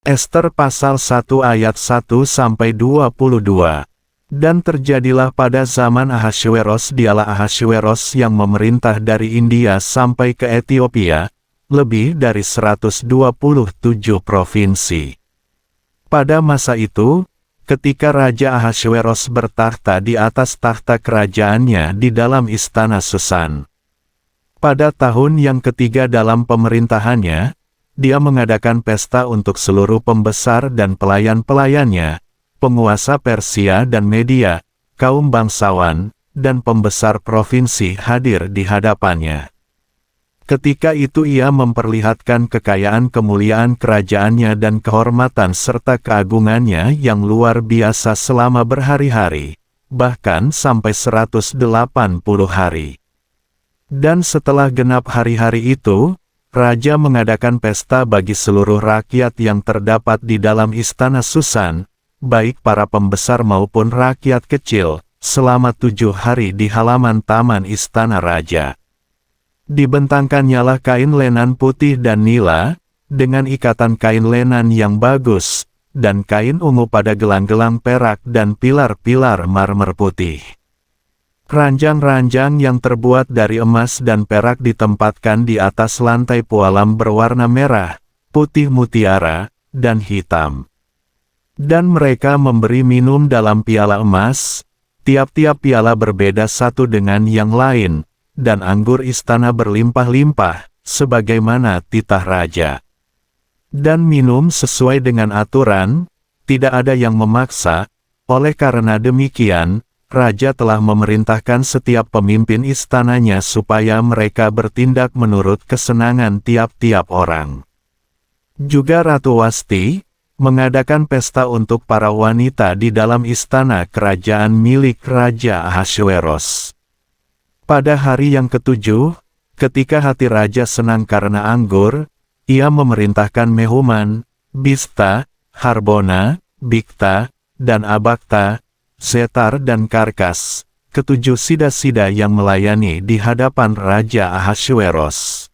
Ester pasal 1 ayat 1-22. Dan terjadilah pada zaman Ahasweros, dialah Ahasweros yang memerintah dari India sampai ke Ethiopia, lebih dari 127 provinsi. Pada masa itu, ketika Raja Ahasweros bertakhta di atas tahta kerajaannya di dalam istana Susan. Pada tahun yang ketiga dalam pemerintahannya, dia mengadakan pesta untuk seluruh pembesar dan pelayan-pelayannya, penguasa Persia dan Media, kaum bangsawan, dan pembesar provinsi hadir di hadapannya. Ketika itu ia memperlihatkan kekayaan kemuliaan kerajaannya dan kehormatan serta keagungannya yang luar biasa selama berhari-hari, bahkan sampai 180 hari. Dan setelah genap hari-hari itu, Raja mengadakan pesta bagi seluruh rakyat yang terdapat di dalam istana Susan, baik para pembesar maupun rakyat kecil, selama 7 hari di halaman taman istana raja. Dibentangkannyalah kain lenan putih dan nila, dengan ikatan kain lenan yang bagus, dan kain ungu pada gelang-gelang perak dan pilar-pilar marmer putih. Ranjang-ranjang yang terbuat dari emas dan perak ditempatkan di atas lantai pualam berwarna merah, putih mutiara, dan hitam. Dan mereka memberi minum dalam piala emas, tiap-tiap piala berbeda satu dengan yang lain, dan anggur istana berlimpah-limpah, sebagaimana titah raja. Dan minum sesuai dengan aturan, tidak ada yang memaksa, oleh karena demikian, Raja telah memerintahkan setiap pemimpin istananya supaya mereka bertindak menurut kesenangan tiap-tiap orang. Juga Ratu Wasti mengadakan pesta untuk para wanita di dalam istana kerajaan milik Raja Ahasweros. Pada hari yang ketujuh, ketika hati Raja senang karena anggur, ia memerintahkan Mehuman, Bista, Harbona, Bikta, dan Abagta, Setar dan Karkas, ketujuh sida-sida yang melayani di hadapan Raja Ahasweros,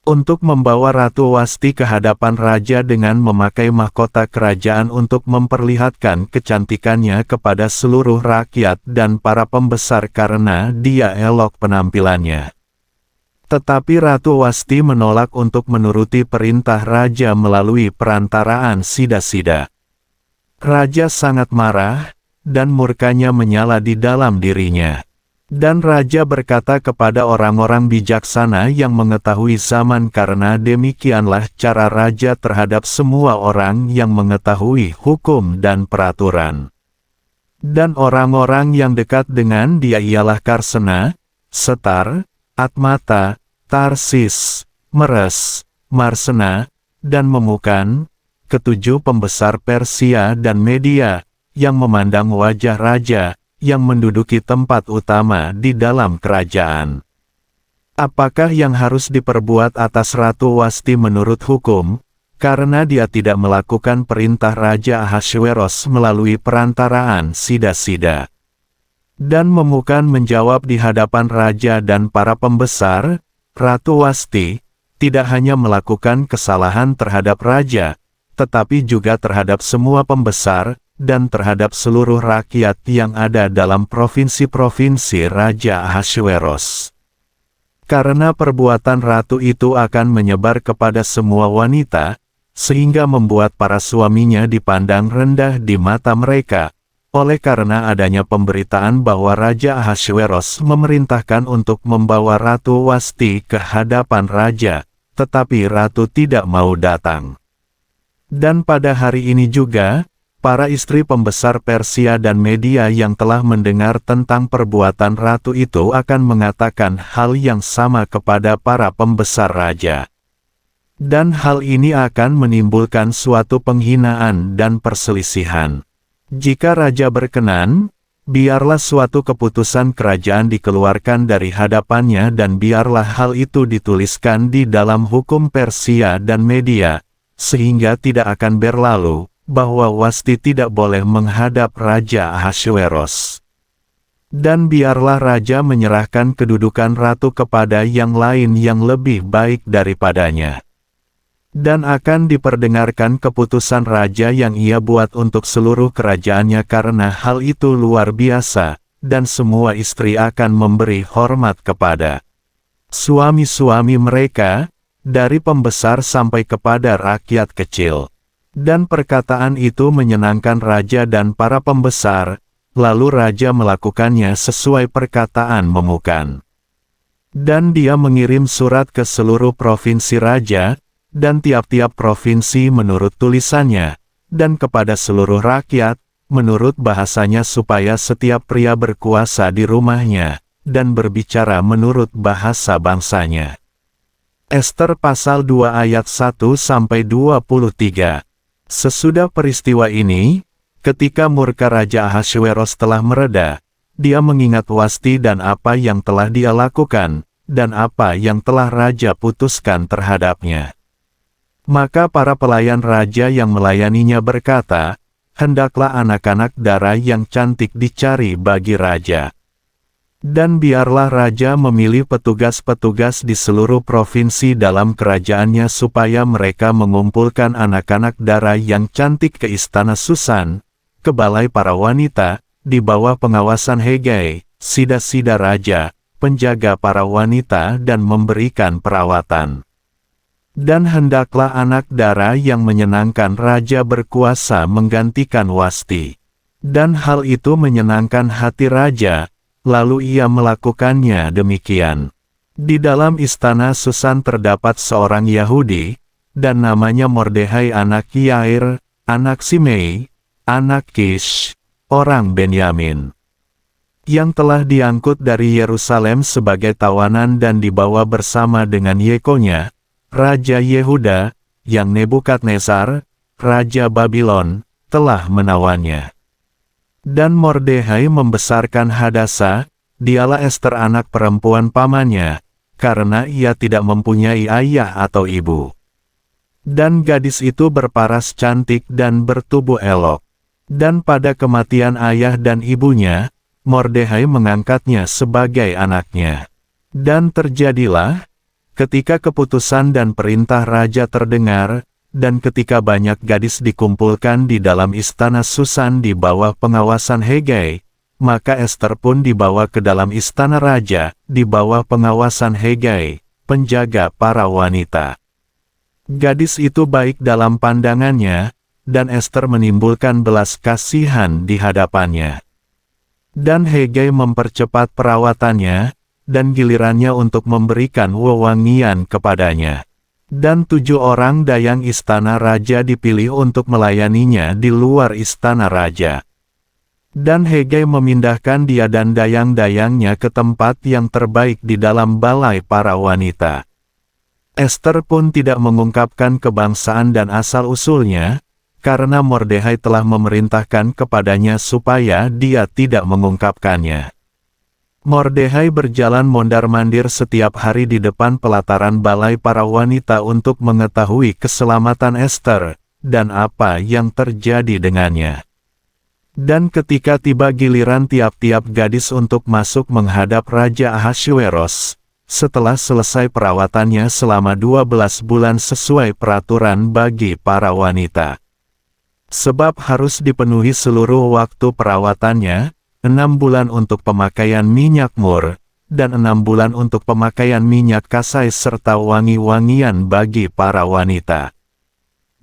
untuk membawa Ratu Wasti ke hadapan Raja dengan memakai mahkota kerajaan untuk memperlihatkan kecantikannya kepada seluruh rakyat dan para pembesar karena dia elok penampilannya. Tetapi Ratu Wasti menolak untuk menuruti perintah Raja melalui perantaraan sida-sida. Raja sangat marah, dan murkanya menyala di dalam dirinya. Dan Raja berkata kepada orang-orang bijaksana yang mengetahui zaman, karena demikianlah cara Raja terhadap semua orang yang mengetahui hukum dan peraturan. Dan orang-orang yang dekat dengan dia ialah Karsena, Setar, Atmata, Tarsis, Meres, Marsena, dan Memukan, ketujuh pembesar Persia dan Media, yang memandang wajah Raja, yang menduduki tempat utama di dalam kerajaan. Apakah yang harus diperbuat atas Ratu Wasti menurut hukum, karena dia tidak melakukan perintah Raja Ahasweros melalui perantaraan sida-sida? Dan Memukan menjawab di hadapan Raja dan para pembesar, Ratu Wasti tidak hanya melakukan kesalahan terhadap Raja, tetapi juga terhadap semua pembesar, dan terhadap seluruh rakyat yang ada dalam provinsi-provinsi Raja Ahasweros. Karena perbuatan ratu itu akan menyebar kepada semua wanita, sehingga membuat para suaminya dipandang rendah di mata mereka, oleh karena adanya pemberitaan bahwa Raja Ahasweros memerintahkan untuk membawa Ratu Wasti ke hadapan Raja, tetapi Ratu tidak mau datang. Dan pada hari ini juga, para istri pembesar Persia dan Media yang telah mendengar tentang perbuatan ratu itu akan mengatakan hal yang sama kepada para pembesar raja. Dan hal ini akan menimbulkan suatu penghinaan dan perselisihan. Jika raja berkenan, biarlah suatu keputusan kerajaan dikeluarkan dari hadapannya dan biarlah hal itu dituliskan di dalam hukum Persia dan Media, sehingga tidak akan berlalu bahwa Wasti tidak boleh menghadap Raja Ahasweros. Dan biarlah Raja menyerahkan kedudukan ratu kepada yang lain yang lebih baik daripadanya. Dan akan diperdengarkan keputusan raja yang ia buat untuk seluruh kerajaannya karena hal itu luar biasa, dan semua istri akan memberi hormat kepada suami-suami mereka, dari pembesar sampai kepada rakyat kecil. Dan perkataan itu menyenangkan raja dan para pembesar, lalu raja melakukannya sesuai perkataan Memukan. Dan dia mengirim surat ke seluruh provinsi raja, dan tiap-tiap provinsi menurut tulisannya, dan kepada seluruh rakyat, menurut bahasanya supaya setiap pria berkuasa di rumahnya, dan berbicara menurut bahasa bangsanya. Ester pasal 2 ayat 1-23. Sesudah peristiwa ini, ketika murka Raja Ahasveros telah mereda, dia mengingat Wasti dan apa yang telah dia lakukan, dan apa yang telah raja putuskan terhadapnya. Maka para pelayan raja yang melayaninya berkata, hendaklah anak-anak darah yang cantik dicari bagi raja. Dan biarlah raja memilih petugas-petugas di seluruh provinsi dalam kerajaannya supaya mereka mengumpulkan anak-anak darah yang cantik ke istana Susan, ke balai para wanita, di bawah pengawasan Hegai, sida-sida raja, penjaga para wanita dan memberikan perawatan. Dan hendaklah anak darah yang menyenangkan raja berkuasa menggantikan Wasti. Dan hal itu menyenangkan hati raja, lalu ia melakukannya demikian. Di dalam istana Susan terdapat seorang Yahudi, dan namanya Mordehai anak Yair, anak Simei, anak Kish, orang Benyamin, yang telah diangkut dari Yerusalem sebagai tawanan dan dibawa bersama dengan Yekonya, Raja Yehuda, yang Nebukadnezar, Raja Babylon, telah menawannya. Dan Mordehai membesarkan Hadasa, dialah Ester anak perempuan pamannya, karena ia tidak mempunyai ayah atau ibu. Dan gadis itu berparas cantik dan bertubuh elok. Dan pada kematian ayah dan ibunya, Mordehai mengangkatnya sebagai anaknya. Dan terjadilah, ketika keputusan dan perintah raja terdengar, dan ketika banyak gadis dikumpulkan di dalam istana Susan di bawah pengawasan Hegai, maka Ester pun dibawa ke dalam istana raja, di bawah pengawasan Hegai, penjaga para wanita. Gadis itu baik dalam pandangannya, dan Ester menimbulkan belas kasihan di hadapannya. Dan Hegai mempercepat perawatannya, dan gilirannya untuk memberikan wewangian kepadanya. Dan 7 orang dayang istana raja dipilih untuk melayaninya di luar istana raja. Dan Hegai memindahkan dia dan dayang-dayangnya ke tempat yang terbaik di dalam balai para wanita. Ester pun tidak mengungkapkan kebangsaan dan asal-usulnya, karena Mordehai telah memerintahkan kepadanya supaya dia tidak mengungkapkannya. Mordehai berjalan mondar-mandir setiap hari di depan pelataran balai para wanita untuk mengetahui keselamatan Ester, dan apa yang terjadi dengannya. Dan ketika tiba giliran tiap-tiap gadis untuk masuk menghadap Raja Ahasveros, setelah selesai perawatannya selama 12 bulan sesuai peraturan bagi para wanita. Sebab harus dipenuhi seluruh waktu perawatannya, 6 bulan untuk pemakaian minyak mur, dan 6 bulan untuk pemakaian minyak kasai serta wangi-wangian bagi para wanita.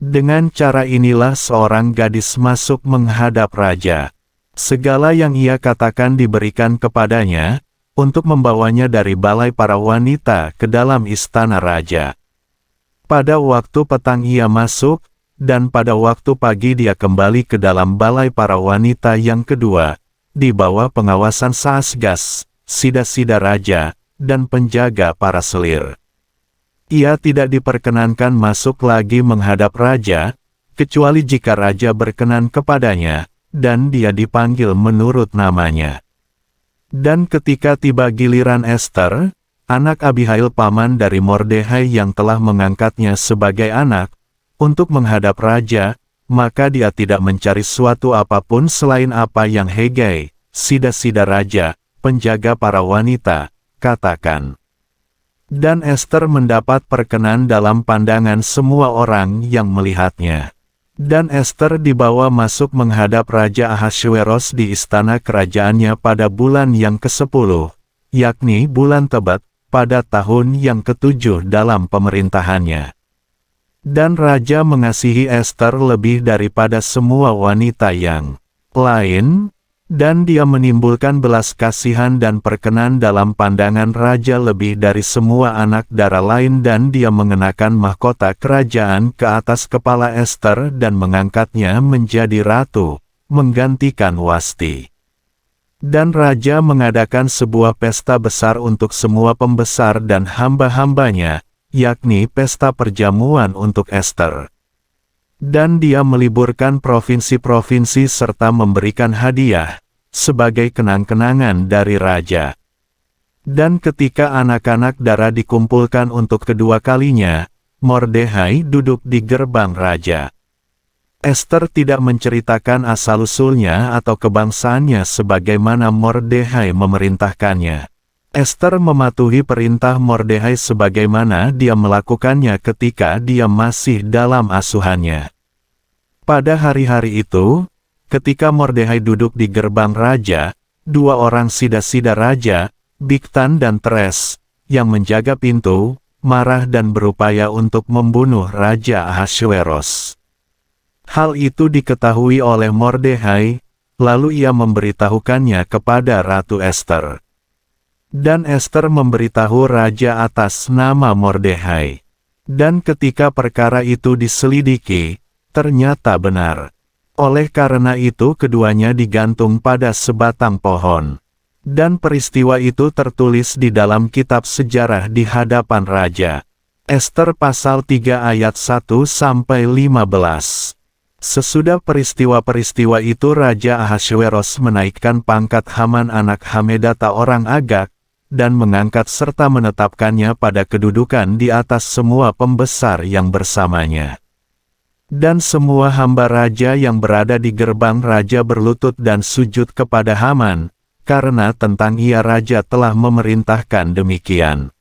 Dengan cara inilah seorang gadis masuk menghadap raja. Segala yang ia katakan diberikan kepadanya, untuk membawanya dari balai para wanita ke dalam istana raja. Pada waktu petang ia masuk, dan pada waktu pagi dia kembali ke dalam balai para wanita yang kedua, di bawah pengawasan Saasgas, sida-sida raja, dan penjaga para selir. Ia tidak diperkenankan masuk lagi menghadap raja, kecuali jika raja berkenan kepadanya, dan dia dipanggil menurut namanya. Dan ketika tiba giliran Ester, anak Abihail paman dari Mordehai yang telah mengangkatnya sebagai anak, untuk menghadap raja, maka dia tidak mencari suatu apapun selain apa yang Hegai, sida-sida raja, penjaga para wanita, katakan. Dan Ester mendapat perkenan dalam pandangan semua orang yang melihatnya. Dan Ester dibawa masuk menghadap Raja Ahasveros di istana kerajaannya pada bulan yang ke-10, yakni bulan Tebat, pada tahun yang ke-7 dalam pemerintahannya. Dan Raja mengasihi Ester lebih daripada semua wanita yang lain, dan dia menimbulkan belas kasihan dan perkenan dalam pandangan Raja lebih dari semua anak dara lain, dan dia mengenakan mahkota kerajaan ke atas kepala Ester dan mengangkatnya menjadi ratu, menggantikan Wasti. Dan Raja mengadakan sebuah pesta besar untuk semua pembesar dan hamba-hambanya, yakni pesta perjamuan untuk Ester. Dan dia meliburkan provinsi-provinsi serta memberikan hadiah, sebagai kenang-kenangan dari Raja. Dan ketika anak-anak dara dikumpulkan untuk kedua kalinya, Mordehai duduk di gerbang Raja. Ester tidak menceritakan asal-usulnya atau kebangsaannya sebagaimana Mordehai memerintahkannya. Ester mematuhi perintah Mordehai sebagaimana dia melakukannya ketika dia masih dalam asuhannya. Pada hari-hari itu, ketika Mordehai duduk di gerbang Raja, dua orang sida-sida Raja, Bigtan dan Teres, yang menjaga pintu, marah dan berupaya untuk membunuh Raja Ahasveros. Hal itu diketahui oleh Mordehai, lalu ia memberitahukannya kepada Ratu Ester. Dan Ester memberitahu Raja atas nama Mordehai. Dan ketika perkara itu diselidiki, ternyata benar. Oleh karena itu keduanya digantung pada sebatang pohon. Dan peristiwa itu tertulis di dalam kitab sejarah di hadapan Raja. Ester pasal 3 ayat 1-15. Sesudah peristiwa-peristiwa itu Raja Ahasveros menaikkan pangkat Haman anak Hamedata orang Agag, dan mengangkat serta menetapkannya pada kedudukan di atas semua pembesar yang bersamanya. Dan semua hamba Raja yang berada di gerbang Raja berlutut dan sujud kepada Haman, karena tentang ia Raja telah memerintahkan demikian.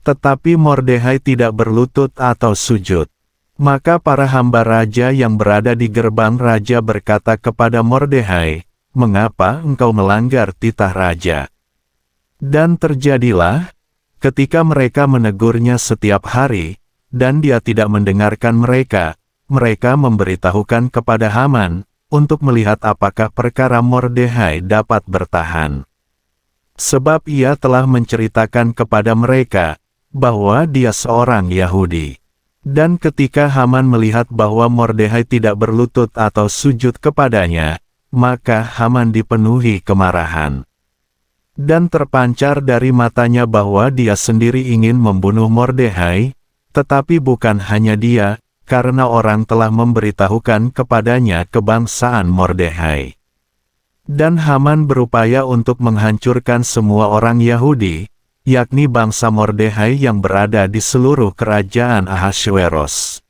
Tetapi Mordehai tidak berlutut atau sujud. Maka para hamba Raja yang berada di gerbang Raja berkata kepada Mordehai, "Mengapa engkau melanggar titah Raja?" Dan terjadilah, ketika mereka menegurnya setiap hari, dan dia tidak mendengarkan mereka, mereka memberitahukan kepada Haman, untuk melihat apakah perkara Mordehai dapat bertahan. Sebab ia telah menceritakan kepada mereka, bahwa dia seorang Yahudi. Dan ketika Haman melihat bahwa Mordehai tidak berlutut atau sujud kepadanya, maka Haman dipenuhi kemarahan. Dan terpancar dari matanya bahwa dia sendiri ingin membunuh Mordehai, tetapi bukan hanya dia, karena orang telah memberitahukan kepadanya kebangsaan Mordehai. Dan Haman berupaya untuk menghancurkan semua orang Yahudi, yakni bangsa Mordehai yang berada di seluruh kerajaan Ahasveros.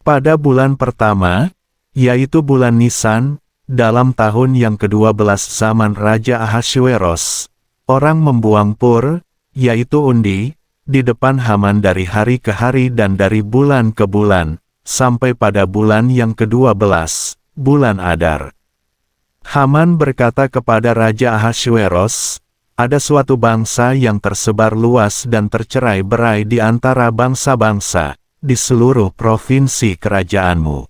Pada bulan pertama, yaitu bulan Nisan, dalam tahun yang ke-12 zaman Raja Ahasveros, orang membuang pur, yaitu undi, di depan Haman dari hari ke hari dan dari bulan ke bulan, sampai pada bulan yang ke-12, bulan Adar. Haman berkata kepada Raja Ahasveros, "Ada suatu bangsa yang tersebar luas dan tercerai-berai di antara bangsa-bangsa, di seluruh provinsi kerajaanmu.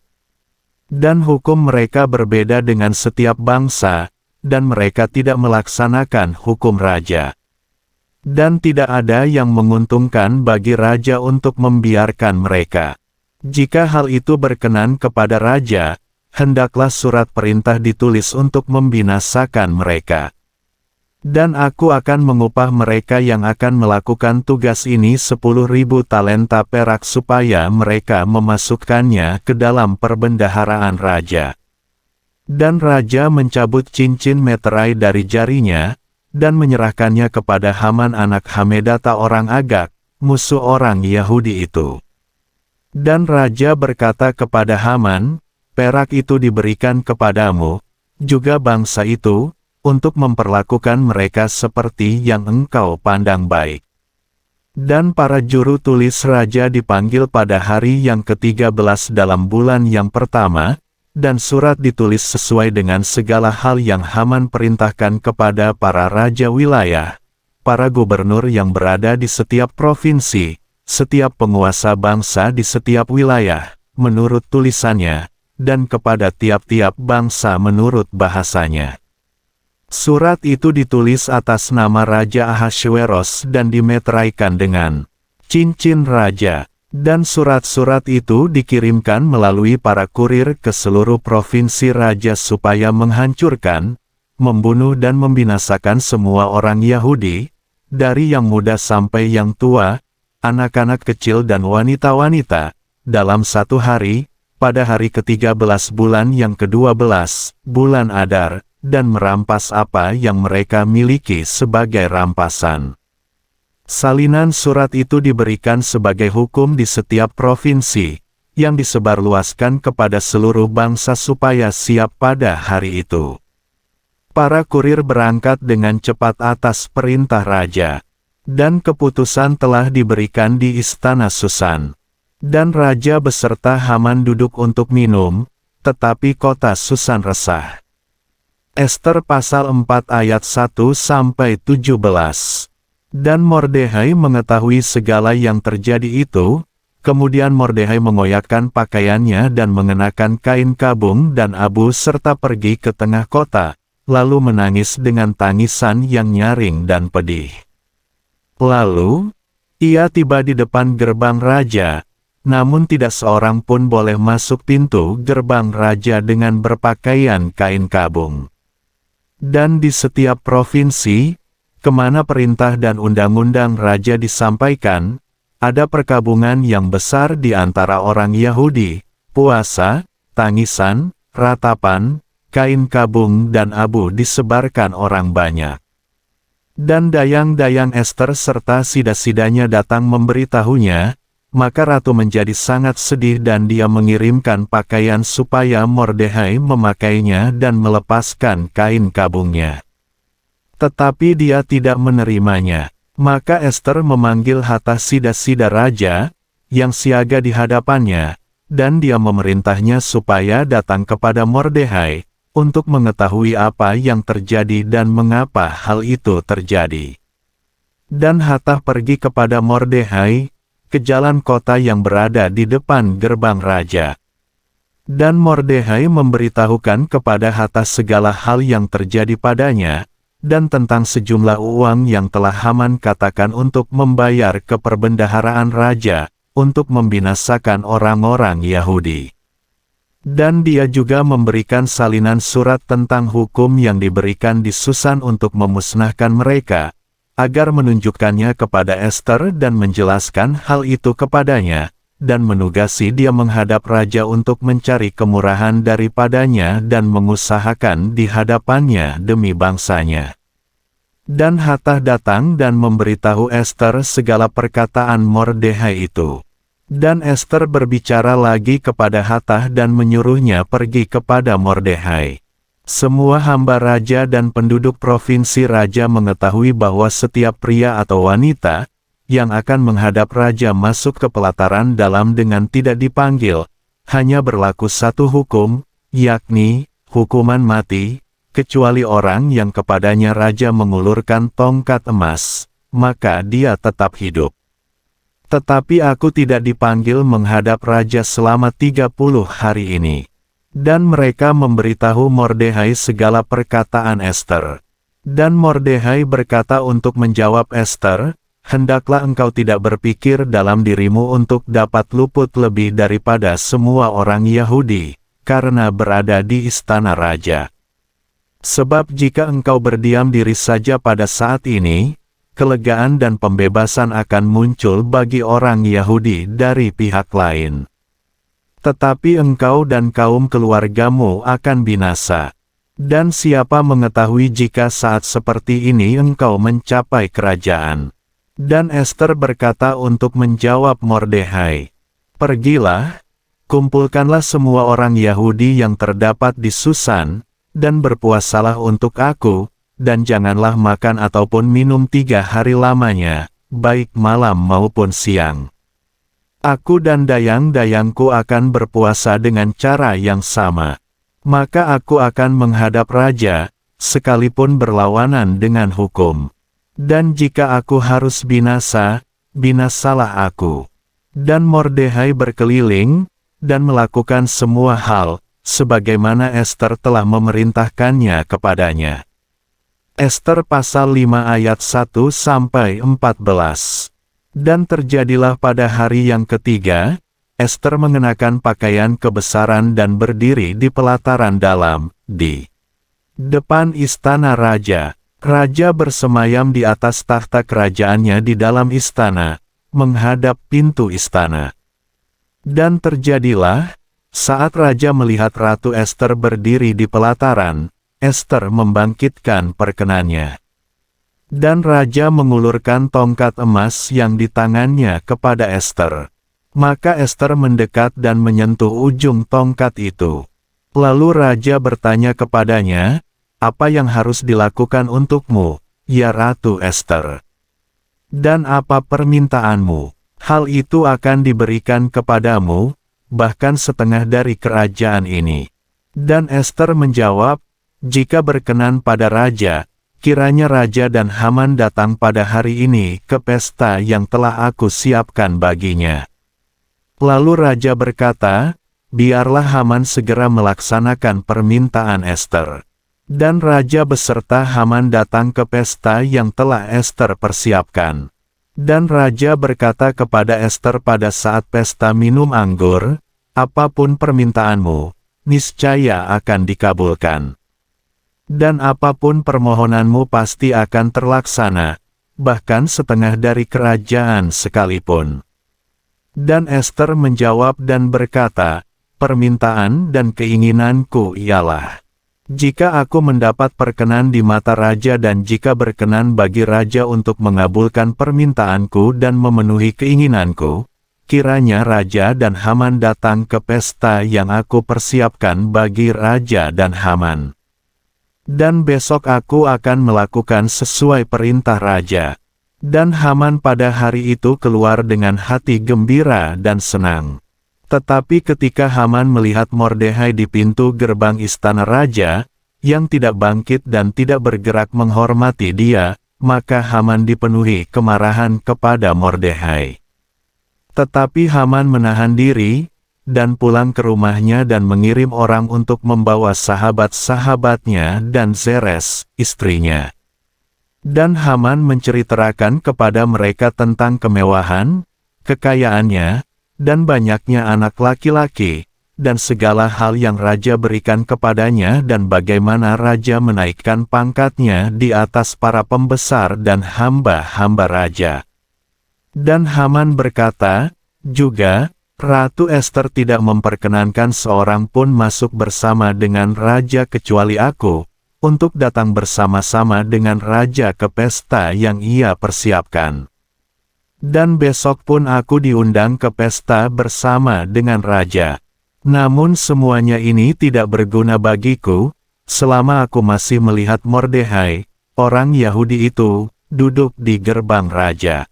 Dan hukum mereka berbeda dengan setiap bangsa, dan mereka tidak melaksanakan hukum raja. Dan tidak ada yang menguntungkan bagi raja untuk membiarkan mereka. Jika hal itu berkenan kepada raja, hendaklah surat perintah ditulis untuk membinasakan mereka. Dan aku akan mengupah mereka yang akan melakukan tugas ini 10.000 talenta perak supaya mereka memasukkannya ke dalam perbendaharaan raja." Dan raja mencabut cincin meterai dari jarinya, dan menyerahkannya kepada Haman anak Hamedata orang Agag, musuh orang Yahudi itu. Dan raja berkata kepada Haman, "Perak itu diberikan kepadamu, juga bangsa itu, untuk memperlakukan mereka seperti yang engkau pandang baik." Dan para juru tulis raja dipanggil pada hari yang ke-13 dalam bulan yang pertama, dan surat ditulis sesuai dengan segala hal yang Haman perintahkan kepada para raja wilayah, para gubernur yang berada di setiap provinsi, setiap penguasa bangsa di setiap wilayah, menurut tulisannya, dan kepada tiap-tiap bangsa menurut bahasanya. Surat itu ditulis atas nama Raja Ahasveros dan dimeteraikan dengan cincin raja, dan surat-surat itu dikirimkan melalui para kurir ke seluruh provinsi raja supaya menghancurkan, membunuh dan membinasakan semua orang Yahudi, dari yang muda sampai yang tua, anak-anak kecil dan wanita-wanita, dalam satu hari, pada hari ke-13 bulan yang ke-12, bulan Adar, dan merampas apa yang mereka miliki sebagai rampasan. Salinan surat itu diberikan sebagai hukum di setiap provinsi, yang disebarluaskan kepada seluruh bangsa supaya siap pada hari itu. Para kurir berangkat dengan cepat atas perintah raja, dan keputusan telah diberikan di istana Susan. Dan raja beserta Haman duduk untuk minum, tetapi kota Susan resah. Ester pasal 4 ayat 1-17. Dan Mordekhai mengetahui segala yang terjadi itu, kemudian Mordekhai mengoyakkan pakaiannya dan mengenakan kain kabung dan abu serta pergi ke tengah kota, lalu menangis dengan tangisan yang nyaring dan pedih. Lalu, ia tiba di depan gerbang raja, namun tidak seorang pun boleh masuk pintu gerbang raja dengan berpakaian kain kabung. Dan di setiap provinsi, kemana perintah dan undang-undang raja disampaikan, ada perkabungan yang besar di antara orang Yahudi, puasa, tangisan, ratapan, kain kabung dan abu disebarkan orang banyak. Dan dayang-dayang Ester serta sida-sidanya datang memberitahunya, maka ratu menjadi sangat sedih dan dia mengirimkan pakaian supaya Mordekhai memakainya dan melepaskan kain kabungnya. Tetapi dia tidak menerimanya. Maka Ester memanggil hatta sida-sida raja, yang siaga di hadapannya, dan dia memerintahnya supaya datang kepada Mordekhai, untuk mengetahui apa yang terjadi dan mengapa hal itu terjadi. Dan Hattach pergi kepada Mordekhai, ke jalan kota yang berada di depan gerbang raja. Dan Mordekhai memberitahukan kepada Hattach segala hal yang terjadi padanya, dan tentang sejumlah uang yang telah Haman katakan untuk membayar ke perbendaharaan raja, untuk membinasakan orang-orang Yahudi. Dan dia juga memberikan salinan surat tentang hukum yang diberikan di Susan untuk memusnahkan mereka, agar menunjukkannya kepada Ester dan menjelaskan hal itu kepadanya, dan menugasi dia menghadap raja untuk mencari kemurahan daripadanya dan mengusahakan di hadapannya demi bangsanya. Dan Hattach datang dan memberitahu Ester segala perkataan Mordekhai itu. Dan Ester berbicara lagi kepada Hattach dan menyuruhnya pergi kepada Mordekhai. Semua hamba raja dan penduduk provinsi raja mengetahui bahwa setiap pria atau wanita, yang akan menghadap raja masuk ke pelataran dalam dengan tidak dipanggil, hanya berlaku satu hukum, yakni, hukuman mati, kecuali orang yang kepadanya raja mengulurkan tongkat emas, maka dia tetap hidup. Tetapi aku tidak dipanggil menghadap raja selama 30 hari ini. Dan mereka memberitahu Mordekhai segala perkataan Ester. Dan Mordekhai berkata untuk menjawab Ester, hendaklah engkau tidak berpikir dalam dirimu untuk dapat luput lebih daripada semua orang Yahudi, karena berada di istana raja. Sebab jika engkau berdiam diri saja pada saat ini, kelegaan dan pembebasan akan muncul bagi orang Yahudi dari pihak lain. Tetapi engkau dan kaum keluargamu akan binasa. Dan siapa mengetahui jika saat seperti ini engkau mencapai kerajaan? Dan Ester berkata untuk menjawab Mordekhai, pergilah, kumpulkanlah semua orang Yahudi yang terdapat di Susan, dan berpuasalah untuk aku, dan janganlah makan ataupun minum 3 hari lamanya, baik malam maupun siang. Aku dan dayang-dayangku akan berpuasa dengan cara yang sama. Maka aku akan menghadap raja, sekalipun berlawanan dengan hukum. Dan jika aku harus binasa, binasalah aku." Dan Mordehai berkeliling, dan melakukan semua hal, sebagaimana Ester telah memerintahkannya kepadanya. Ester pasal 5 ayat 1-14. Dan terjadilah pada hari yang ketiga, Ester mengenakan pakaian kebesaran dan berdiri di pelataran dalam, di depan istana raja. Raja bersemayam di atas takhta kerajaannya di dalam istana, menghadap pintu istana. Dan terjadilah, saat raja melihat Ratu Ester berdiri di pelataran, Ester membangkitkan perkenannya. Dan raja mengulurkan tongkat emas yang di tangannya kepada Ester. Maka Ester mendekat dan menyentuh ujung tongkat itu. Lalu raja bertanya kepadanya, "Apa yang harus dilakukan untukmu, ya Ratu Ester? Dan apa permintaanmu? Hal itu akan diberikan kepadamu, bahkan setengah dari kerajaan ini." Dan Ester menjawab, "Jika berkenan pada raja, kiranya raja dan Haman datang pada hari ini ke pesta yang telah aku siapkan baginya." Lalu raja berkata, "Biarlah Haman segera melaksanakan permintaan Ester." Dan raja beserta Haman datang ke pesta yang telah Ester persiapkan. Dan raja berkata kepada Ester pada saat pesta minum anggur, "Apapun permintaanmu, niscaya akan dikabulkan. Dan apapun permohonanmu pasti akan terlaksana, bahkan setengah dari kerajaan sekalipun." Dan Ester menjawab dan berkata, "Permintaan dan keinginanku ialah, jika aku mendapat perkenan di mata raja dan jika berkenan bagi raja untuk mengabulkan permintaanku dan memenuhi keinginanku, kiranya raja dan Haman datang ke pesta yang aku persiapkan bagi raja dan Haman. Dan besok aku akan melakukan sesuai perintah raja." Dan Haman pada hari itu keluar dengan hati gembira dan senang. Tetapi ketika Haman melihat Mordehai di pintu gerbang istana raja, yang tidak bangkit dan tidak bergerak menghormati dia, maka Haman dipenuhi kemarahan kepada Mordehai. Tetapi Haman menahan diri, dan pulang ke rumahnya dan mengirim orang untuk membawa sahabat-sahabatnya dan Zeres, istrinya. Dan Haman menceritakan kepada mereka tentang kemewahan, kekayaannya, dan banyaknya anak laki-laki, dan segala hal yang raja berikan kepadanya dan bagaimana raja menaikkan pangkatnya di atas para pembesar dan hamba-hamba raja. Dan Haman berkata, juga, Ratu Ester tidak memperkenankan seorang pun masuk bersama dengan raja kecuali aku, untuk datang bersama-sama dengan raja ke pesta yang ia persiapkan. Dan besok pun aku diundang ke pesta bersama dengan raja. Namun semuanya ini tidak berguna bagiku, selama aku masih melihat Mordehai, orang Yahudi itu, duduk di gerbang raja.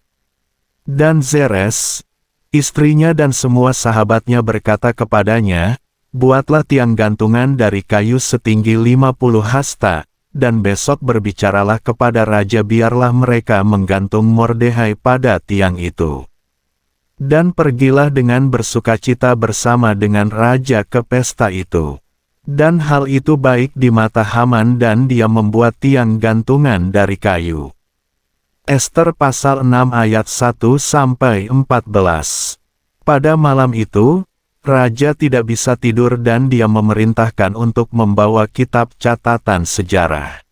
Dan Zeres, istrinya dan semua sahabatnya berkata kepadanya, "Buatlah tiang gantungan dari kayu setinggi 50 hasta, dan besok berbicaralah kepada raja biarlah mereka menggantung Mordehai pada tiang itu. Dan pergilah dengan bersukacita bersama dengan raja ke pesta itu." Dan hal itu baik di mata Haman dan dia membuat tiang gantungan dari kayu. Ester pasal 6 ayat 1-14. Pada malam itu, raja tidak bisa tidur dan dia memerintahkan untuk membawa kitab catatan sejarah.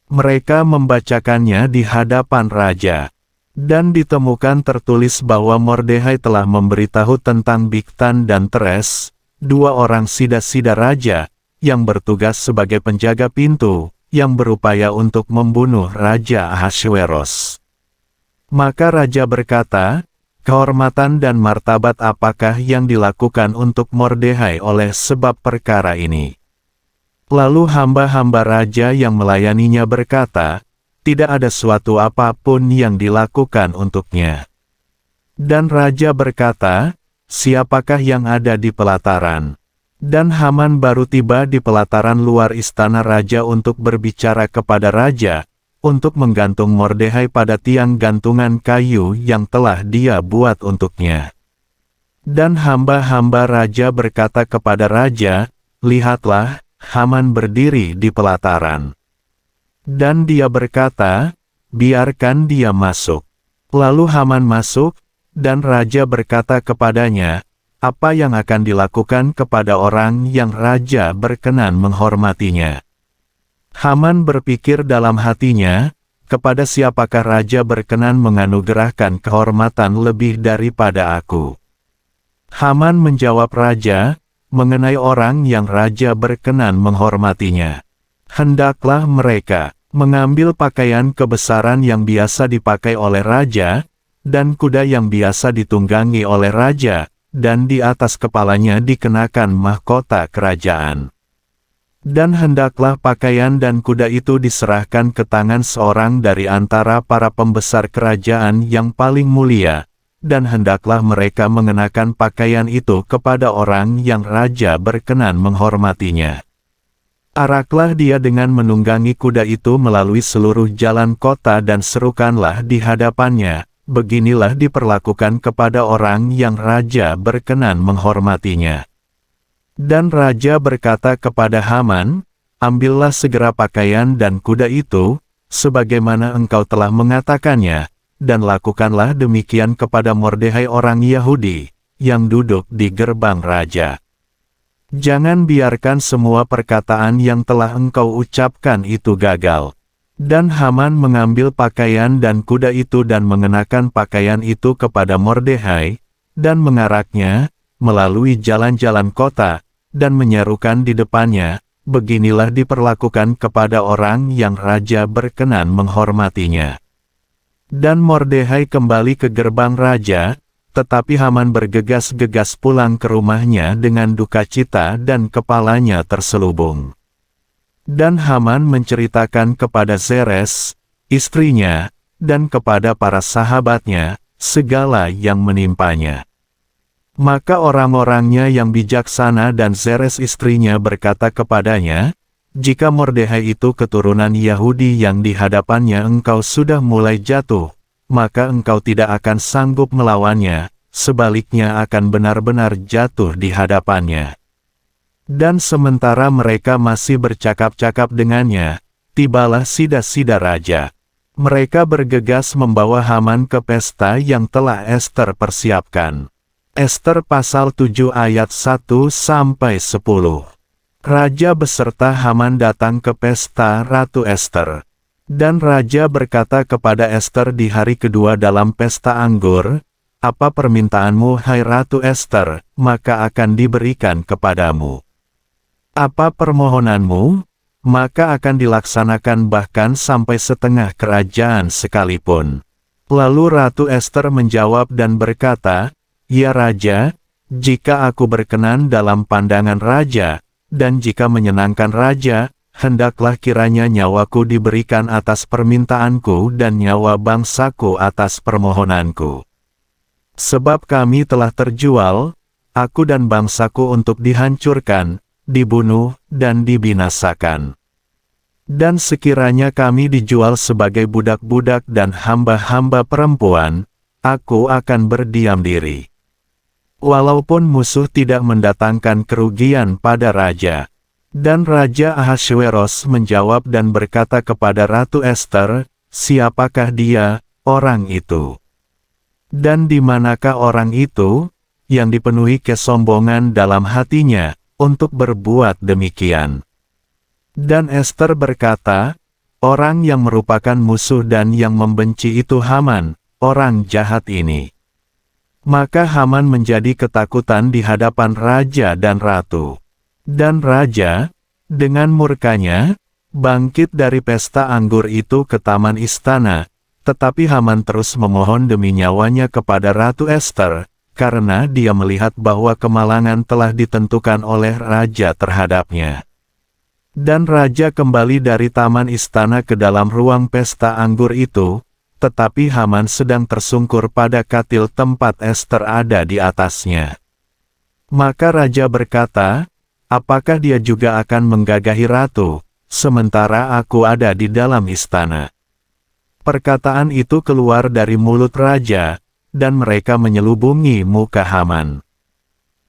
Mereka membacakannya di hadapan raja. Dan ditemukan tertulis bahwa Mordehai telah memberitahu tentang Bigtan dan Teres, dua orang sida-sida raja, yang bertugas sebagai penjaga pintu, yang berupaya untuk membunuh Raja Ahasweros. Maka raja berkata, "Kehormatan dan martabat apakah yang dilakukan untuk Mordehai oleh sebab perkara ini?" Lalu hamba-hamba raja yang melayaninya berkata, tidak ada suatu apapun yang dilakukan untuknya. Dan raja berkata, siapakah yang ada di pelataran? Dan Haman baru tiba di pelataran luar istana raja untuk berbicara kepada raja, untuk menggantung Mordekhai pada tiang gantungan kayu yang telah dia buat untuknya. Dan hamba-hamba raja berkata kepada raja, lihatlah, Haman berdiri di pelataran. Dan dia berkata, biarkan dia masuk. Lalu Haman masuk, dan raja berkata kepadanya, apa yang akan dilakukan kepada orang yang raja berkenan menghormatinya? Haman berpikir dalam hatinya, kepada siapakah raja berkenan menganugerahkan kehormatan lebih daripada aku? Haman menjawab raja, mengenai orang yang raja berkenan menghormatinya. Hendaklah mereka mengambil pakaian kebesaran yang biasa dipakai oleh raja, dan kuda yang biasa ditunggangi oleh raja, dan di atas kepalanya dikenakan mahkota kerajaan. Dan hendaklah pakaian dan kuda itu diserahkan ke tangan seorang dari antara para pembesar kerajaan yang paling mulia, dan hendaklah mereka mengenakan pakaian itu kepada orang yang raja berkenan menghormatinya. Araklah dia dengan menunggangi kuda itu melalui seluruh jalan kota dan serukanlah di hadapannya, beginilah diperlakukan kepada orang yang raja berkenan menghormatinya. Dan raja berkata kepada Haman, ambillah segera pakaian dan kuda itu, sebagaimana engkau telah mengatakannya, dan lakukanlah demikian kepada Mordekhai orang Yahudi, yang duduk di gerbang raja. Jangan biarkan semua perkataan yang telah engkau ucapkan itu gagal. Dan Haman mengambil pakaian dan kuda itu dan mengenakan pakaian itu kepada Mordekhai, dan mengaraknya, melalui jalan-jalan kota, dan menyerukan di depannya, beginilah diperlakukan kepada orang yang raja berkenan menghormatinya. Dan Mordekhai kembali ke gerbang raja, tetapi Haman bergegas-gegas pulang ke rumahnya dengan duka cita dan kepalanya terselubung. Dan Haman menceritakan kepada Zeres, istrinya, dan kepada para sahabatnya, segala yang menimpanya. Maka orang-orangnya yang bijaksana dan Zeres istrinya berkata kepadanya, jika Mordekhai itu keturunan Yahudi yang di hadapannya engkau sudah mulai jatuh, maka engkau tidak akan sanggup melawannya, sebaliknya akan benar-benar jatuh di hadapannya. Dan sementara mereka masih bercakap-cakap dengannya, tibalah sida-sida raja. Mereka bergegas membawa Haman ke pesta yang telah Ester persiapkan. Ester pasal 7 ayat 1-10. Raja beserta Haman datang ke pesta Ratu Ester. Dan raja berkata kepada Ester di hari kedua dalam pesta anggur, apa permintaanmu hai Ratu Ester, maka akan diberikan kepadamu. Apa permohonanmu, maka akan dilaksanakan bahkan sampai setengah kerajaan sekalipun. Lalu Ratu Ester menjawab dan berkata, ya Raja, jika aku berkenan dalam pandangan Raja, dan jika menyenangkan Raja, hendaklah kiranya nyawaku diberikan atas permintaanku dan nyawa bangsaku atas permohonanku. Sebab kami telah terjual, aku dan bangsaku untuk dihancurkan, dibunuh, dan dibinasakan. Dan sekiranya kami dijual sebagai budak-budak dan hamba-hamba perempuan, aku akan berdiam diri. Walaupun musuh tidak mendatangkan kerugian pada raja. Dan Raja Ahasveros menjawab dan berkata kepada Ratu Ester, siapakah dia, orang itu? Dan di manakah orang itu, yang dipenuhi kesombongan dalam hatinya, untuk berbuat demikian? Dan Ester berkata, orang yang merupakan musuh dan yang membenci itu Haman, orang jahat ini. Maka Haman menjadi ketakutan di hadapan raja dan ratu. Dan raja, dengan murkanya, bangkit dari pesta anggur itu ke taman istana, tetapi Haman terus memohon demi nyawanya kepada Ratu Ester, karena dia melihat bahwa kemalangan telah ditentukan oleh raja terhadapnya. Dan raja kembali dari taman istana ke dalam ruang pesta anggur itu, tetapi Haman sedang tersungkur pada katil tempat Ester ada di atasnya. Maka raja berkata, apakah dia juga akan menggagahi ratu, sementara aku ada di dalam istana? Perkataan itu keluar dari mulut raja, dan mereka menyelubungi muka Haman.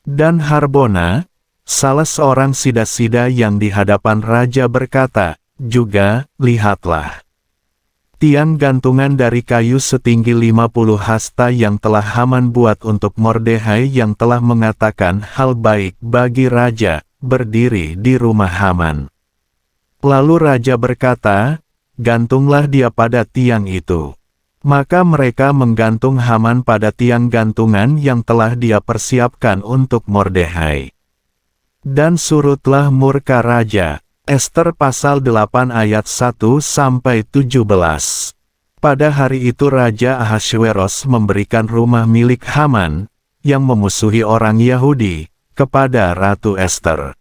Dan Harbona, salah seorang sida-sida yang di hadapan raja berkata, juga, lihatlah. Tiang gantungan dari kayu setinggi 50 hasta yang telah Haman buat untuk Mordehai yang telah mengatakan hal baik bagi raja, berdiri di rumah Haman. Lalu raja berkata, gantunglah dia pada tiang itu. Maka mereka menggantung Haman pada tiang gantungan yang telah dia persiapkan untuk Mordehai. Dan surutlah murka raja. Ester pasal 8 ayat 1-17. Pada hari itu Raja Ahasveros memberikan rumah milik Haman, yang memusuhi orang Yahudi, kepada Ratu Ester.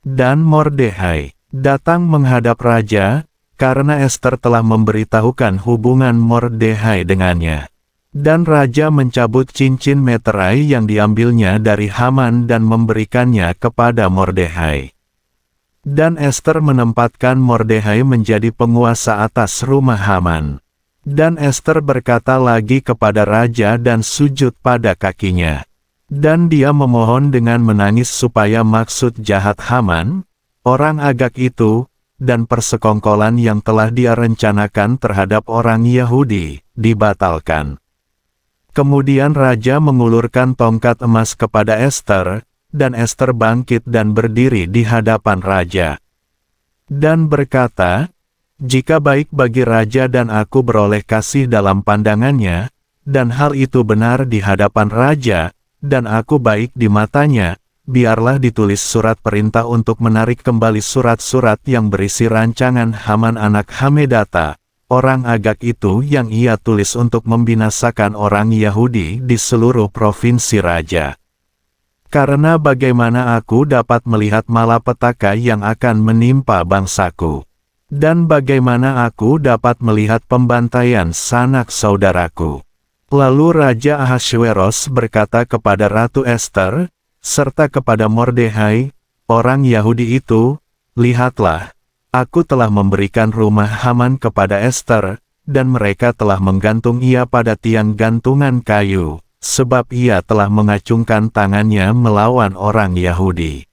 Dan Mordehai datang menghadap raja, karena Ester telah memberitahukan hubungan Mordehai dengannya. Dan raja mencabut cincin meterai yang diambilnya dari Haman dan memberikannya kepada Mordehai. Dan Ester menempatkan Mordehai menjadi penguasa atas rumah Haman. Dan Ester berkata lagi kepada raja dan sujud pada kakinya. Dan dia memohon dengan menangis supaya maksud jahat Haman, orang Agag itu, dan persekongkolan yang telah dia rencanakan terhadap orang Yahudi, dibatalkan. Kemudian raja mengulurkan tongkat emas kepada Ester, dan Ester bangkit dan berdiri di hadapan raja. Dan berkata, jika baik bagi raja dan aku beroleh kasih dalam pandangannya, dan hal itu benar di hadapan raja, dan aku baik di matanya, biarlah ditulis surat perintah untuk menarik kembali surat-surat yang berisi rancangan Haman anak Hamedata, orang Agag itu yang ia tulis untuk membinasakan orang Yahudi di seluruh provinsi raja. Karena bagaimana aku dapat melihat malapetaka yang akan menimpa bangsaku, dan bagaimana aku dapat melihat pembantaian sanak saudaraku. Lalu Raja Ahasveros berkata kepada Ratu Ester, serta kepada Mordehai, orang Yahudi itu, lihatlah, aku telah memberikan rumah Haman kepada Ester, dan mereka telah menggantung ia pada tiang gantungan kayu, sebab ia telah mengacungkan tangannya melawan orang Yahudi.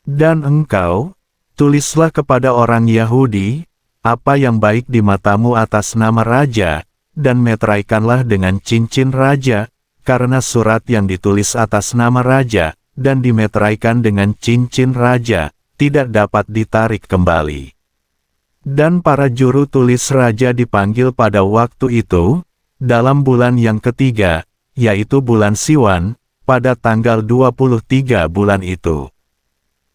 Dan engkau, tulislah kepada orang Yahudi, apa yang baik di matamu atas nama raja, dan meteraikanlah dengan cincin raja, karena surat yang ditulis atas nama raja, dan dimeteraikan dengan cincin raja, tidak dapat ditarik kembali. Dan para juru tulis raja dipanggil pada waktu itu, dalam bulan yang ketiga, yaitu bulan Siwan, pada tanggal 23 bulan itu.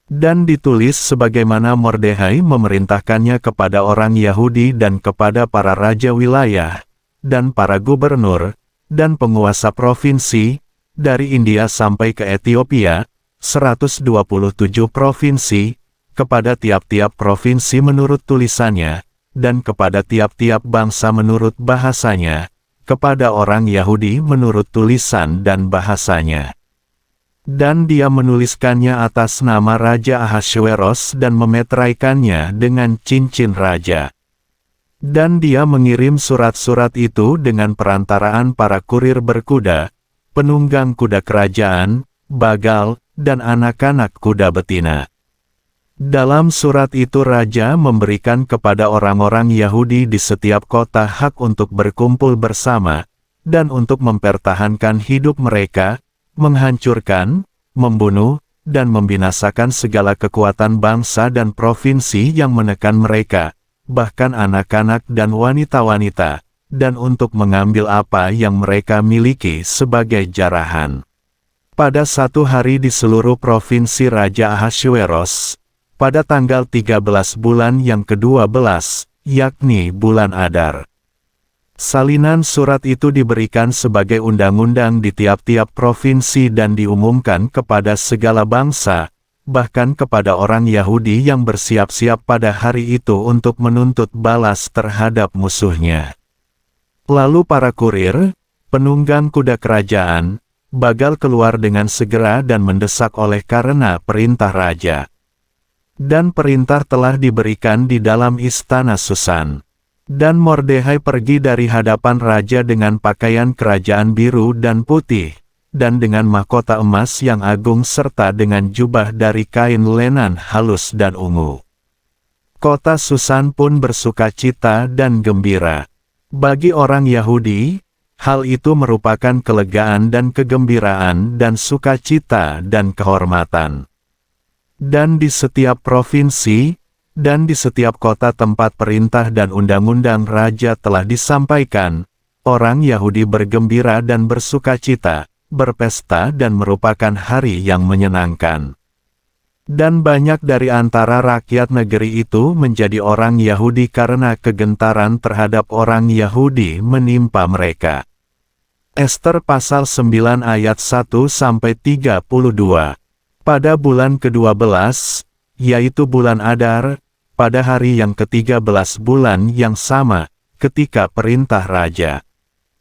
Dan ditulis sebagaimana Mordehai memerintahkannya kepada orang Yahudi dan kepada para raja wilayah, dan para gubernur, dan penguasa provinsi, dari India sampai ke Ethiopia, 127 provinsi, kepada tiap-tiap provinsi menurut tulisannya, dan kepada tiap-tiap bangsa menurut bahasanya, kepada orang Yahudi menurut tulisan dan bahasanya. Dan dia menuliskannya atas nama Raja Ahasveros dan memeteraikannya dengan cincin raja. Dan dia mengirim surat-surat itu dengan perantaraan para kurir berkuda, penunggang kuda kerajaan, bagal, dan anak-anak kuda betina. Dalam surat itu raja memberikan kepada orang-orang Yahudi di setiap kota hak untuk berkumpul bersama, dan untuk mempertahankan hidup mereka, menghancurkan, membunuh, dan membinasakan segala kekuatan bangsa dan provinsi yang menekan mereka, bahkan anak-anak dan wanita-wanita, dan untuk mengambil apa yang mereka miliki sebagai jarahan. Pada satu hari di seluruh provinsi Raja Ahasveros, pada tanggal 13 bulan yang ke-12, yakni bulan Adar. Salinan surat itu diberikan sebagai undang-undang di tiap-tiap provinsi dan diumumkan kepada segala bangsa, bahkan kepada orang Yahudi yang bersiap-siap pada hari itu untuk menuntut balas terhadap musuhnya. Lalu para kurir, penunggang kuda kerajaan, bagal keluar dengan segera dan mendesak oleh karena perintah raja. Dan perintah telah diberikan di dalam istana Susan. Dan Mordehai pergi dari hadapan raja dengan pakaian kerajaan biru dan putih, dan dengan mahkota emas yang agung serta dengan jubah dari kain lenan halus dan ungu. Kota Susan pun bersukacita dan gembira. Bagi orang Yahudi, hal itu merupakan kelegaan dan kegembiraan dan sukacita dan kehormatan. Dan di setiap provinsi, dan di setiap kota tempat perintah dan undang-undang raja telah disampaikan, orang Yahudi bergembira dan bersukacita, berpesta dan merupakan hari yang menyenangkan. Dan banyak dari antara rakyat negeri itu menjadi orang Yahudi karena kegentaran terhadap orang Yahudi menimpa mereka. Ester pasal 9 ayat 1-32. Pada bulan ke-12, yaitu bulan Adar, pada hari yang ke-13 bulan yang sama, ketika perintah raja.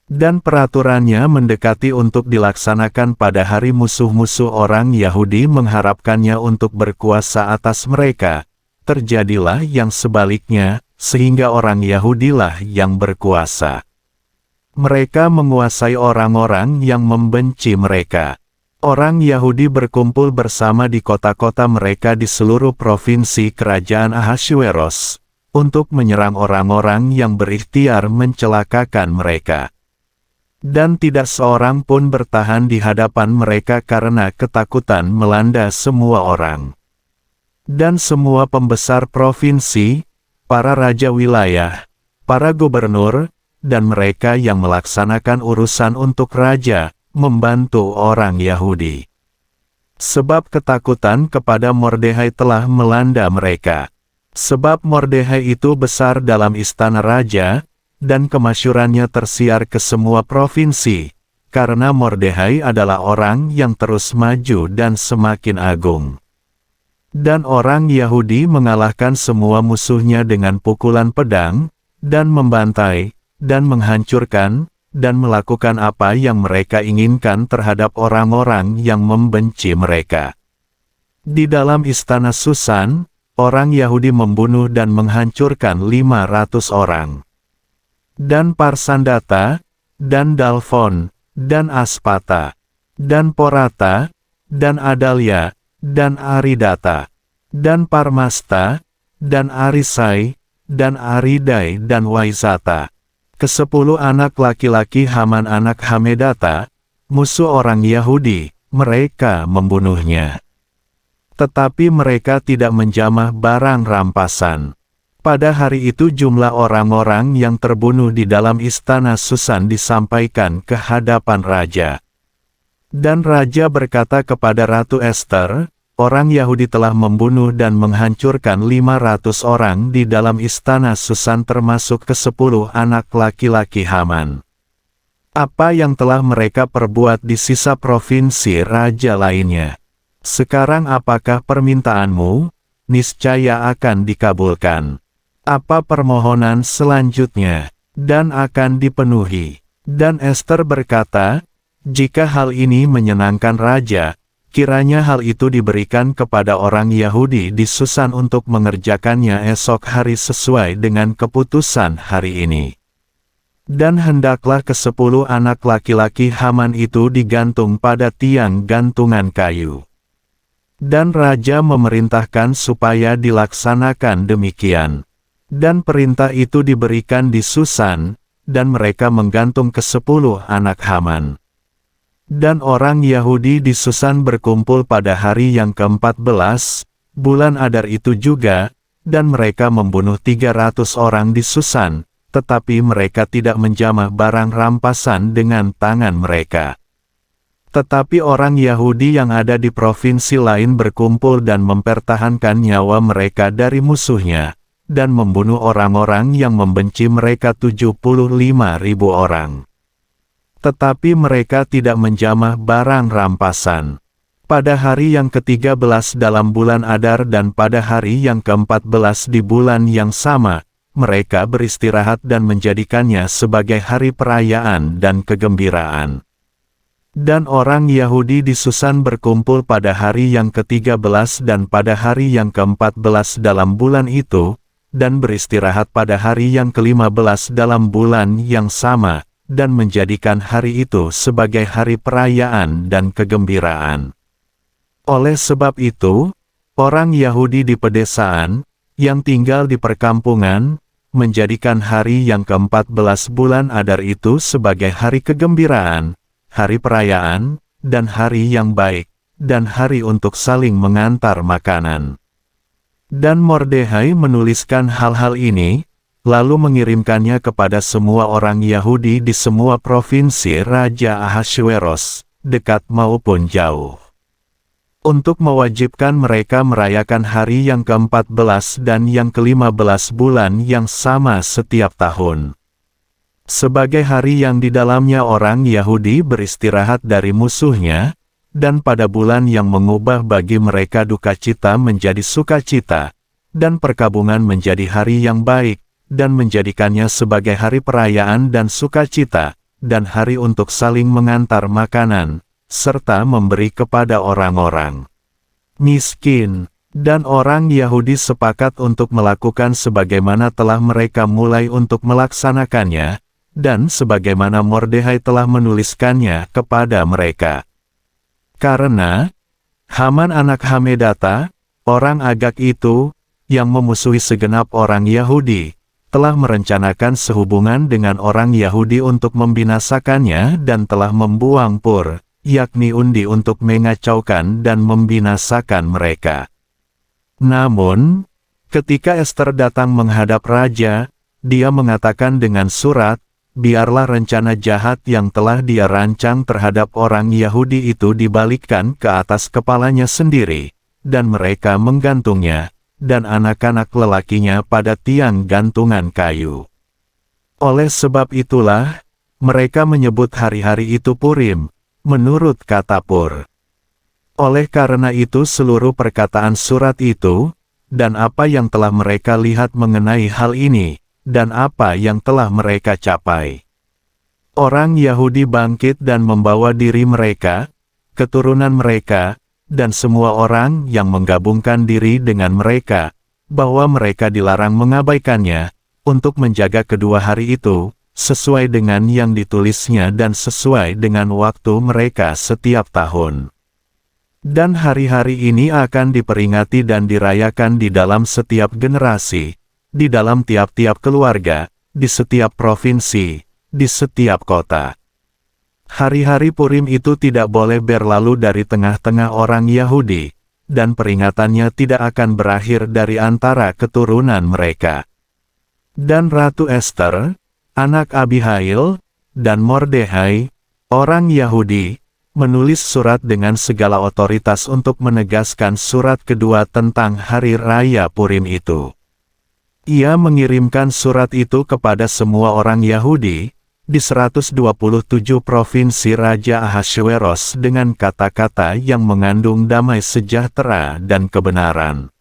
Dan peraturannya mendekati untuk dilaksanakan pada hari musuh-musuh orang Yahudi mengharapkannya untuk berkuasa atas mereka. Terjadilah yang sebaliknya, sehingga orang Yahudilah yang berkuasa. Mereka menguasai orang-orang yang membenci mereka. Orang Yahudi berkumpul bersama di kota-kota mereka di seluruh provinsi kerajaan Ahasuerus, untuk menyerang orang-orang yang berikhtiar mencelakakan mereka. Dan tidak seorang pun bertahan di hadapan mereka karena ketakutan melanda semua orang. Dan semua pembesar provinsi, para raja wilayah, para gubernur, dan mereka yang melaksanakan urusan untuk raja, membantu orang Yahudi. Sebab ketakutan kepada Mordehai telah melanda mereka. Sebab Mordehai itu besar dalam istana raja, dan kemasyurannya tersiar ke semua provinsi, karena Mordehai adalah orang yang terus maju dan semakin agung. Dan orang Yahudi mengalahkan semua musuhnya dengan pukulan pedang, dan membantai, dan menghancurkan, dan melakukan apa yang mereka inginkan terhadap orang-orang yang membenci mereka. Di dalam istana Susan, orang Yahudi membunuh dan menghancurkan 500 orang. Dan Parsandata, dan Dalfon, dan Aspata, dan Porata, dan Adalia, dan Aridata, dan Parmasta, dan Arisai, dan Aridai dan Waizata. Ke-10 anak laki-laki Haman anak Hamedata, musuh orang Yahudi, mereka membunuhnya. Tetapi mereka tidak menjamah barang rampasan. Pada hari itu jumlah orang-orang yang terbunuh di dalam istana Susan disampaikan ke hadapan raja. Dan raja berkata kepada Ratu Ester, orang Yahudi telah membunuh dan menghancurkan 500 orang di dalam istana Susan termasuk ke-10 anak laki-laki Haman. Apa yang telah mereka perbuat di sisa provinsi raja lainnya? Sekarang apakah permintaanmu? Niscaya akan dikabulkan. Apa permohonan selanjutnya? Dan akan dipenuhi. Dan Ester berkata, jika hal ini menyenangkan raja, kiranya hal itu diberikan kepada orang Yahudi di Susan untuk mengerjakannya esok hari sesuai dengan keputusan hari ini. Dan hendaklah ke-10 anak laki-laki Haman itu digantung pada tiang gantungan kayu. Dan raja memerintahkan supaya dilaksanakan demikian. Dan perintah itu diberikan di Susan, dan mereka menggantung ke-10 anak Haman. Dan orang Yahudi di Susan berkumpul pada hari yang ke-14, bulan Adar itu juga, dan mereka membunuh 300 orang di Susan, tetapi mereka tidak menjamah barang rampasan dengan tangan mereka. Tetapi orang Yahudi yang ada di provinsi lain berkumpul dan mempertahankan nyawa mereka dari musuhnya, dan membunuh orang-orang yang membenci mereka 75.000 orang. Tetapi mereka tidak menjamah barang rampasan. Pada hari yang ke-13 dalam bulan Adar dan pada hari yang ke-14 di bulan yang sama, mereka beristirahat dan menjadikannya sebagai hari perayaan dan kegembiraan. Dan orang Yahudi di Susan berkumpul pada hari yang ke-13 dan pada hari yang ke-14 dalam bulan itu, dan beristirahat pada hari yang ke-15 dalam bulan yang sama, dan menjadikan hari itu sebagai hari perayaan dan kegembiraan. Oleh sebab itu, orang Yahudi di pedesaan, yang tinggal di perkampungan, menjadikan hari yang ke-14 bulan Adar itu sebagai hari kegembiraan, hari perayaan, dan hari yang baik, dan hari untuk saling mengantar makanan. Dan Mordekhai menuliskan hal-hal ini, lalu mengirimkannya kepada semua orang Yahudi di semua provinsi Raja Ahasweros, dekat maupun jauh, untuk mewajibkan mereka merayakan hari yang ke-14 dan yang ke-15 bulan yang sama setiap tahun, sebagai hari yang di dalamnya orang Yahudi beristirahat dari musuhnya, dan pada bulan yang mengubah bagi mereka duka cita menjadi sukacita, dan perkabungan menjadi hari yang baik, dan menjadikannya sebagai hari perayaan dan sukacita, dan hari untuk saling mengantar makanan, serta memberi kepada orang-orang miskin. Dan orang Yahudi sepakat untuk melakukan sebagaimana telah mereka mulai untuk melaksanakannya, dan sebagaimana Mordekhai telah menuliskannya kepada mereka. Karena Haman anak Hamedata, orang Agag itu, yang memusuhi segenap orang Yahudi, telah merencanakan sehubungan dengan orang Yahudi untuk membinasakannya dan telah membuang Pur, yakni undi untuk mengacaukan dan membinasakan mereka. Namun, ketika Ester datang menghadap raja, dia mengatakan dengan surat, biarlah rencana jahat yang telah dia rancang terhadap orang Yahudi itu dibalikkan ke atas kepalanya sendiri, dan mereka menggantungnya, dan anak-anak lelakinya pada tiang gantungan kayu. Oleh sebab itulah, mereka menyebut hari-hari itu Purim, menurut kata Pur. Oleh karena itu seluruh perkataan surat itu, dan apa yang telah mereka lihat mengenai hal ini, dan apa yang telah mereka capai. Orang Yahudi bangkit dan membawa diri mereka, keturunan mereka, dan semua orang yang menggabungkan diri dengan mereka, bahwa mereka dilarang mengabaikannya, untuk menjaga kedua hari itu, sesuai dengan yang ditulisnya dan sesuai dengan waktu mereka setiap tahun. Dan hari-hari ini akan diperingati dan dirayakan di dalam setiap generasi, di dalam tiap-tiap keluarga, di setiap provinsi, di setiap kota. Hari-hari Purim itu tidak boleh berlalu dari tengah-tengah orang Yahudi, dan peringatannya tidak akan berakhir dari antara keturunan mereka. Dan Ratu Ester, anak Abihail, dan Mordekhai, orang Yahudi, menulis surat dengan segala otoritas untuk menegaskan surat kedua tentang hari raya Purim itu. Ia mengirimkan surat itu kepada semua orang Yahudi, di 127 provinsi Raja Ahasweros dengan kata-kata yang mengandung damai sejahtera dan kebenaran.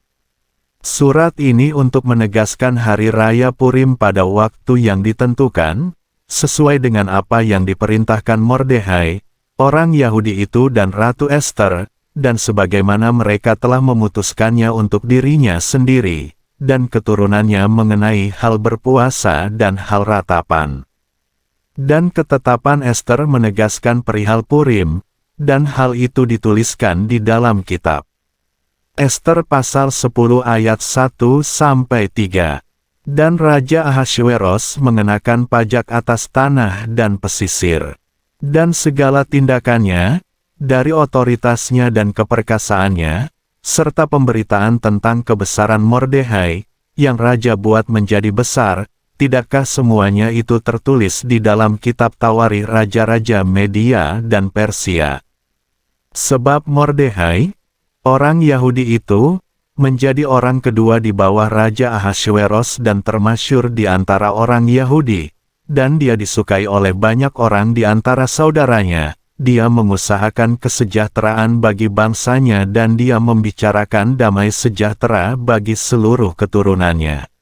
Surat ini untuk menegaskan hari raya Purim pada waktu yang ditentukan, sesuai dengan apa yang diperintahkan Mordekhai, orang Yahudi itu dan Ratu Ester, dan sebagaimana mereka telah memutuskannya untuk dirinya sendiri, dan keturunannya mengenai hal berpuasa dan hal ratapan. Dan ketetapan Ester menegaskan perihal Purim, dan hal itu dituliskan di dalam kitab Ester pasal 10 ayat 1-3. Dan Raja Ahasweros mengenakan pajak atas tanah dan pesisir, dan segala tindakannya, dari otoritasnya dan keperkasaannya, serta pemberitaan tentang kebesaran Mordekhai, yang Raja buat menjadi besar, tidakkah semuanya itu tertulis di dalam kitab Tawarikh Raja-Raja Media dan Persia? Sebab Mordekhai, orang Yahudi itu, menjadi orang kedua di bawah Raja Ahasweros dan termasyhur di antara orang Yahudi, dan dia disukai oleh banyak orang di antara saudaranya, dia mengusahakan kesejahteraan bagi bangsanya dan dia membicarakan damai sejahtera bagi seluruh keturunannya.